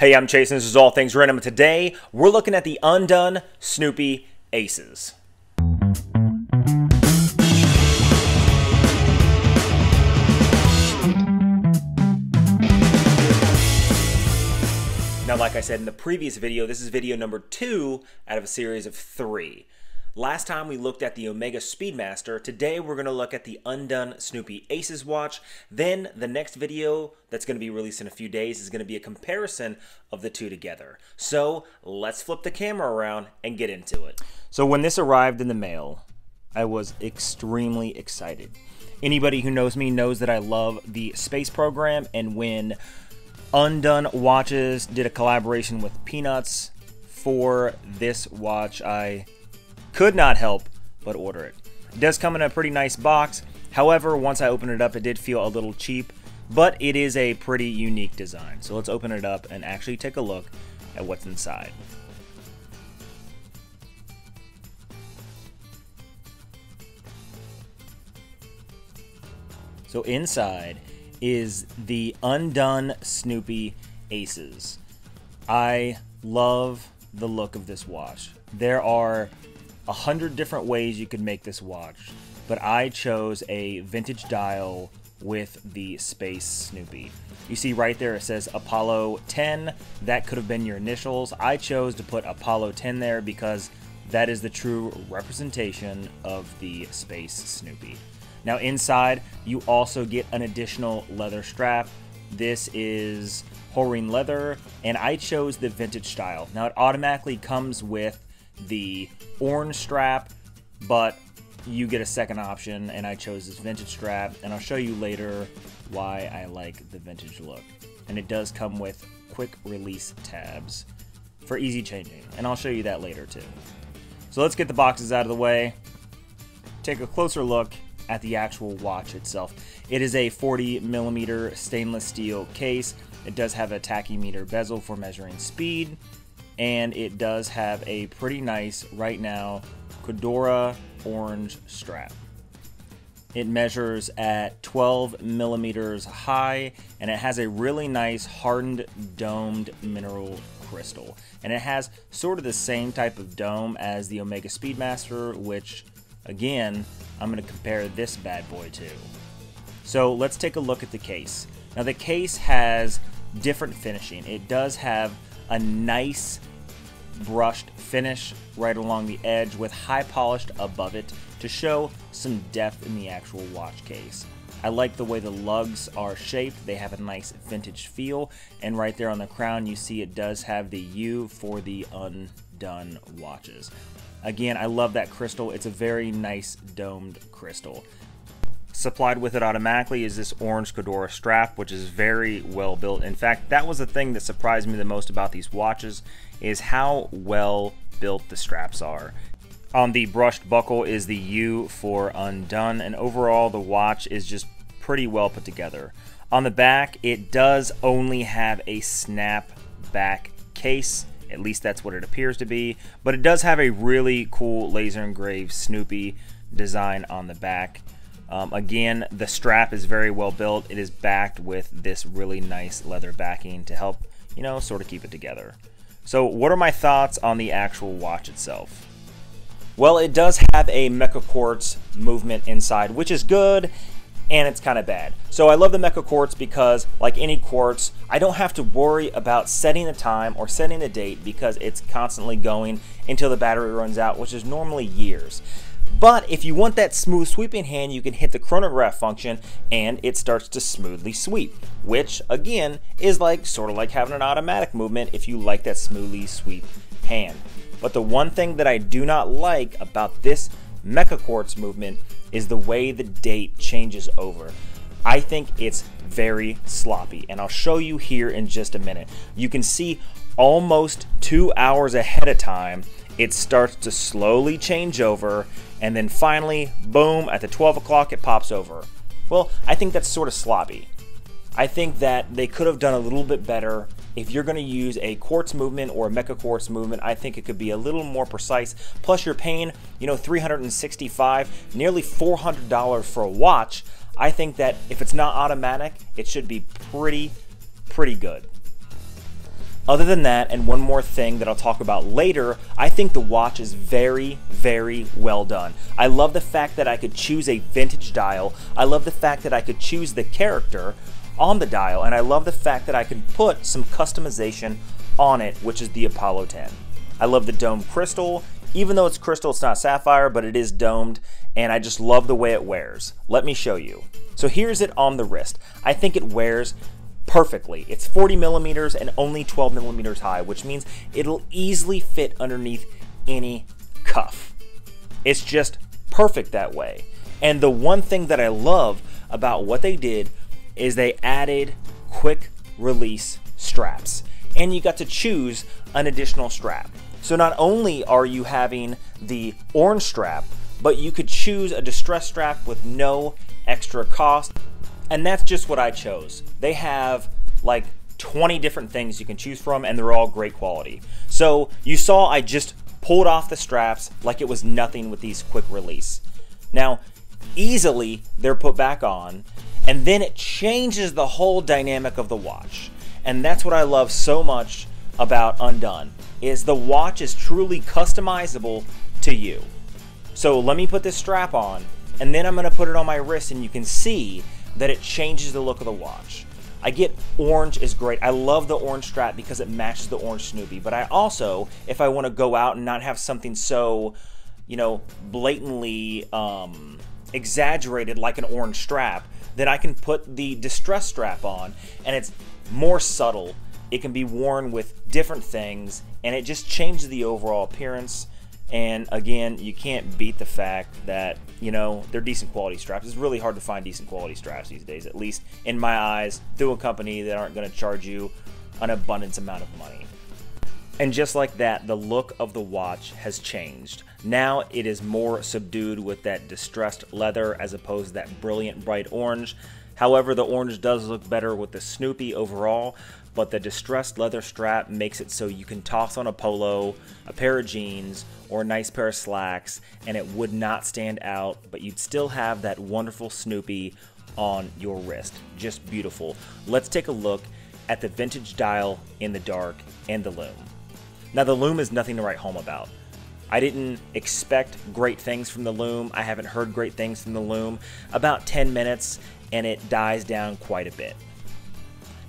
Hey, I'm Chase, and this is All Things Random. Today, we're looking at the Undone Snoopy Aces. Now, like I said in the previous video, this is video number 2 out of a series of 3. Last time we looked at the Omega Speedmaster. Today we're going to look at the Undone Snoopy Aces watch. Then the next video that's going to be released in a few days is going to be a comparison of the two together. So let's flip the camera around and get into it. So when this arrived in the mail, I was extremely excited. Anybody who knows me knows that I love the space program, and when Undone Watches did a collaboration with Peanuts for this watch, I could not help but order it. It does come in a pretty nice box. However, once I opened it up, it did feel a little cheap, but it is a pretty unique design. So let's open it up and actually take a look at what's inside. So inside is the Undone Snoopy Aces. I love the look of this watch. There are 100 different ways you could make this watch, but I chose a vintage dial with the Space Snoopy. You see right there it says Apollo 10. That could have been your initials. I chose to put Apollo 10 there because that is the true representation of the Space Snoopy. Now inside you also get an additional leather strap. This is Horine leather, and I chose the vintage style. Now it automatically comes with the orange strap, but you get a second option, and I chose this vintage strap, and I'll show you later why I like the vintage look. And it does come with quick release tabs for easy changing, and I'll show you that later too. So let's get the boxes out of the way, take a closer look at the actual watch itself. It is a 40mm stainless steel case. It does have a tachymeter bezel for measuring speed, and it does have a pretty nice, right now, Fedora orange strap. It measures at 12mm high, and it has a really nice hardened domed mineral crystal. And it has sort of the same type of dome as the Omega Speedmaster, which, again, I'm going to compare this bad boy to. So let's take a look at the case. Now the case has different finishing. It does have a nice brushed finish right along the edge with high polished above it to show some depth in the actual watch case. I like the way the lugs are shaped. They have a nice vintage feel, and right there on the crown you see it does have the U for the Undone watches. Again, I love that crystal. It's a very nice domed crystal. Supplied with it automatically is this orange Fedora strap, which is very well built. In fact, that was the thing that surprised me the most about these watches, is how well built the straps are. On the brushed buckle is the U for Undone, and overall the watch is just pretty well put together. On the back, it does only have a snap back case. At least that's what it appears to be, but it does have a really cool laser engraved Snoopy design on the back. Again, the strap is very well built. It is backed with this really nice leather backing to help, you know, sort of keep it together. So what are my thoughts on the actual watch itself? Well, it does have a Mecha Quartz movement inside, which is good, and it's kind of bad. So I love the Mecha Quartz because, like any quartz, I don't have to worry about setting the time or setting the date because it's constantly going until the battery runs out, which is normally years. But if you want that smooth sweeping hand, you can hit the chronograph function and it starts to smoothly sweep, which again is sort of like having an automatic movement if you like that smoothly sweep hand. But the one thing that I do not like about this Mecha Quartz movement is the way the date changes over. I think it's very sloppy, and I'll show you here in just a minute. You can see almost 2 hours ahead of time it starts to slowly change over, and then finally, boom, at the 12 o'clock it pops over. Well, I think that's sort of sloppy. I think that they could have done a little bit better. If you're going to use a quartz movement or a Mecha Quartz movement, I think it could be a little more precise. Plus you're paying, you know, $365, nearly $400 for a watch. I think that if it's not automatic, it should be pretty good. Other than that, and one more thing that I'll talk about later, I think the watch is very, very well done. I love the fact that I could choose a vintage dial. I love the fact that I could choose the character on the dial, and I love the fact that I can put some customization on it, which is the Apollo 10. I love the dome crystal. Even though it's crystal, it's not sapphire, but it is domed, and I just love the way it wears. Let me show you. So here's it on the wrist. I think it wears perfectly. It's 40 millimeters and only 12 millimeters high, which means it'll easily fit underneath any cuff. It's just perfect that way. And the one thing that I love about what they did is they added quick release straps, and you got to choose an additional strap. So not only are you having the orange strap, but you could choose a distress strap with no extra cost. And that's just what I chose. They have like 20 different things you can choose from, and they're all great quality. So you saw I just pulled off the straps like it was nothing with these quick release. Now, easily they're put back on, and then it changes the whole dynamic of the watch. And that's what I love so much about Undone, is the watch is truly customizable to you. So let me put this strap on, and then I'm going to put it on my wrist, and you can see that it changes the look of the watch. I get orange is great. I love the orange strap because it matches the orange Snoopy, but I also, if I want to go out and not have something so, you know, blatantly exaggerated like an orange strap, then I can put the distress strap on, and it's more subtle. It can be worn with different things, and it just changes the overall appearance. And again, you can't beat the fact that, you know, they're decent quality straps. It's really hard to find decent quality straps these days, at least in my eyes, through a company that aren't going to charge you an abundance amount of money. And just like that, the look of the watch has changed. Now it is more subdued with that distressed leather as opposed to that brilliant bright orange. However, the orange does look better with the Snoopy overall, but the distressed leather strap makes it so you can toss on a polo, a pair of jeans, or a nice pair of slacks, and it would not stand out, but you'd still have that wonderful Snoopy on your wrist. Just beautiful. Let's take a look at the vintage dial in the dark and the lume. Now, the lume is nothing to write home about. I didn't expect great things from the lume. I haven't heard great things from the lume. About 10 minutes, and it dies down quite a bit.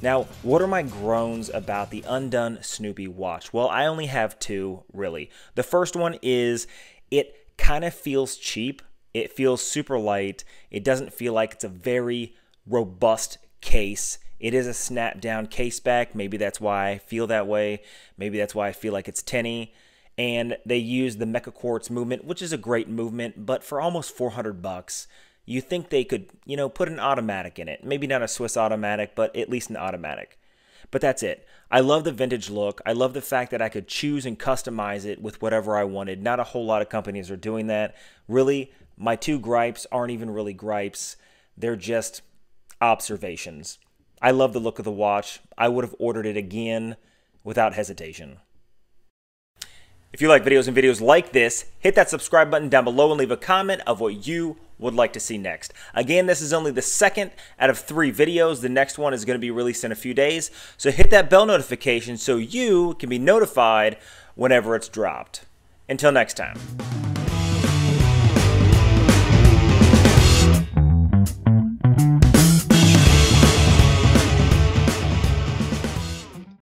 Now, what are my groans about the Undone Snoopy watch? Well, I only have two, really. The first one is it kind of feels cheap. It feels super light. It doesn't feel like it's a very robust case. It is a snap-down case back. Maybe that's why I feel that way. Maybe that's why I feel like it's tinny. And they use the Mecha Quartz movement, which is a great movement, but for almost 400 bucks, you think they could, you know, put an automatic in it. Maybe not a Swiss automatic, but at least an automatic. But that's it. I love the vintage look. I love the fact that I could choose and customize it with whatever I wanted. Not a whole lot of companies are doing that. Really, my two gripes aren't even really gripes. They're just observations. I love the look of the watch. I would have ordered it again without hesitation. If you like videos like this, hit that subscribe button down below and leave a comment of what you would like to see next. Again, this is only the second out of 3 videos. The next one is going to be released in a few days. So hit that bell notification so you can be notified whenever it's dropped. Until next time.